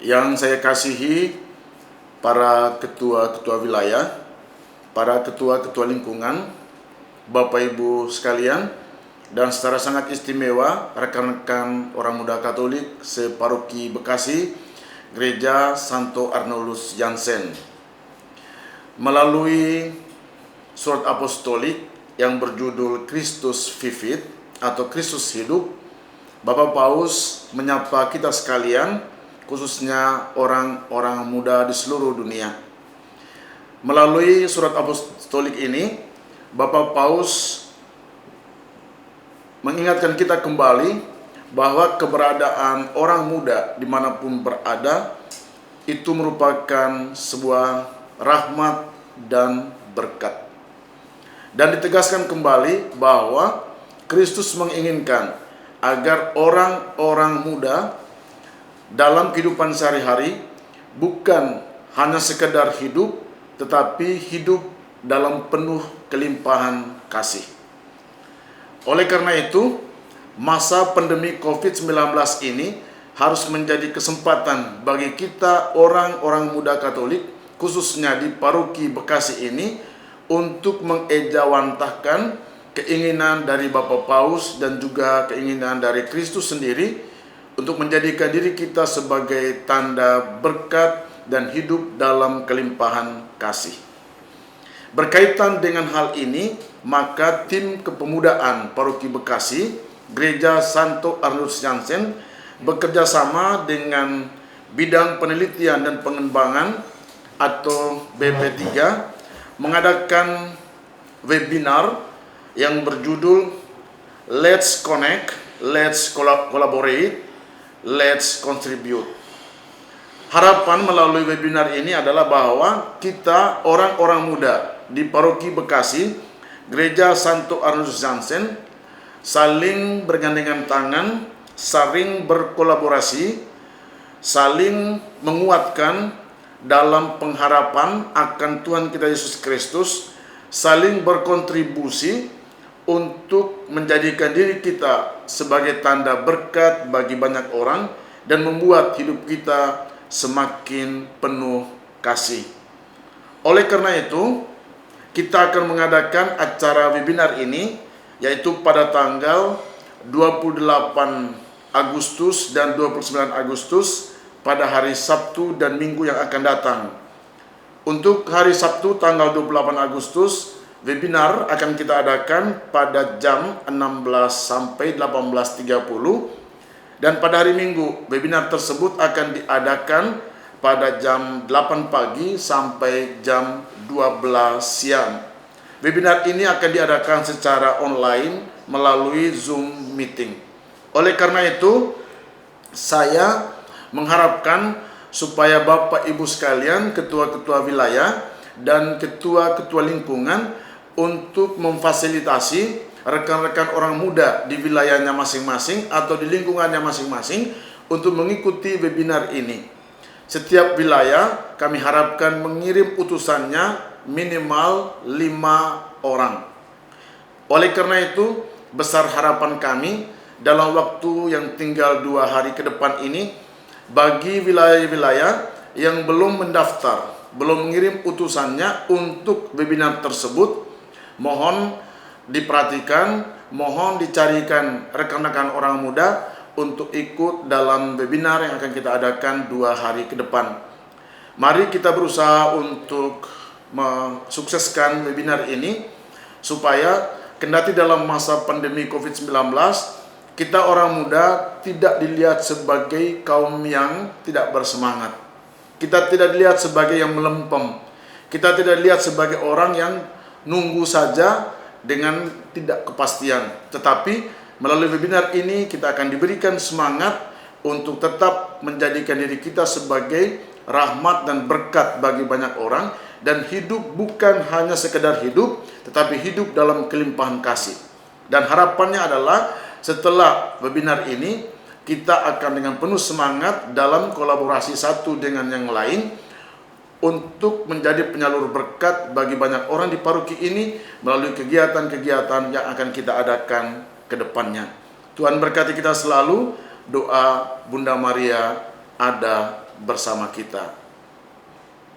Yang saya kasihi para ketua-ketua wilayah, para ketua-ketua lingkungan, Bapak Ibu sekalian, dan secara sangat istimewa rekan-rekan orang muda Katolik separoki Bekasi, Gereja Santo Arnolus Jansen. Melalui surat apostolik yang berjudul Kristus Vivit atau Kristus Hidup, Bapak Paus menyapa kita sekalian, khususnya orang-orang muda di seluruh dunia. Melalui surat apostolik ini, Bapak Paus mengingatkan kita kembali bahwa keberadaan orang muda dimanapun berada itu merupakan sebuah rahmat dan berkat. Dan ditegaskan kembali bahwa Kristus menginginkan agar orang-orang muda dalam kehidupan sehari-hari bukan hanya sekedar hidup, tetapi hidup dalam penuh kelimpahan kasih. Oleh karena itu, masa pandemi COVID-19 ini harus menjadi kesempatan bagi kita orang-orang muda Katolik, khususnya di paroki Bekasi ini, untuk mengejawantahkan keinginan dari Bapak Paus dan juga keinginan dari Kristus sendiri untuk menjadikan diri kita sebagai tanda berkat dan hidup dalam kelimpahan kasih. Berkaitan dengan hal ini, maka tim kepemudaan Paroki Bekasi, Gereja Santo Arnolus Jansen, bekerja sama dengan Bidang Penelitian dan Pengembangan atau BP3 mengadakan webinar yang berjudul Let's Connect, Let's Collaborate, Let's Contribute. Harapan melalui webinar ini adalah bahwa kita orang-orang muda di Paroki Bekasi, Gereja Santo Arnolus Jansen, saling bergandengan tangan, saling berkolaborasi, saling menguatkan dalam pengharapan akan Tuhan kita Yesus Kristus, saling berkontribusi untuk menjadikan diri kita sebagai tanda berkat bagi banyak orang dan membuat hidup kita semakin penuh kasih. Oleh karena itu, kita akan mengadakan acara webinar ini yaitu pada tanggal 28 Agustus dan 29 Agustus pada hari Sabtu dan Minggu yang akan datang. Untuk hari Sabtu tanggal 28 Agustus, webinar akan kita adakan pada jam 16 sampai 18.30 dan pada hari Minggu webinar tersebut akan diadakan pada jam 8 pagi sampai jam 12 siang. Webinar ini akan diadakan secara online melalui Zoom meeting. Oleh karena itu, saya mengharapkan supaya Bapak Ibu sekalian, ketua-ketua wilayah dan ketua-ketua lingkungan untuk memfasilitasi rekan-rekan orang muda di wilayahnya masing-masing atau di lingkungannya masing-masing untuk mengikuti webinar ini. Setiap wilayah kami harapkan mengirim utusannya minimal 5 orang. Oleh karena itu, besar harapan kami dalam waktu yang tinggal 2 hari ke depan ini, bagi wilayah-wilayah yang belum mendaftar, belum mengirim utusannya untuk webinar tersebut, mohon diperhatikan, mohon dicarikan rekan-rekan orang muda untuk ikut dalam webinar yang akan kita adakan 2 hari ke depan. Mari kita berusaha untuk mensukseskan webinar ini supaya kendati dalam masa pandemi COVID-19 kita orang muda tidak dilihat sebagai kaum yang tidak bersemangat. Kita tidak dilihat sebagai yang melempem. Kita tidak dilihat sebagai orang yang nunggu saja dengan tidak kepastian. Tetapi melalui webinar ini kita akan diberikan semangat untuk tetap menjadikan diri kita sebagai rahmat dan berkat bagi banyak orang dan hidup bukan hanya sekedar hidup, tetapi hidup dalam kelimpahan kasih. Dan harapannya adalah setelah webinar ini, kita akan dengan penuh semangat dalam kolaborasi satu dengan yang lain untuk menjadi penyalur berkat bagi banyak orang di paroki ini melalui kegiatan-kegiatan yang akan kita adakan ke depannya. Tuhan berkati kita selalu. Doa Bunda Maria ada bersama kita.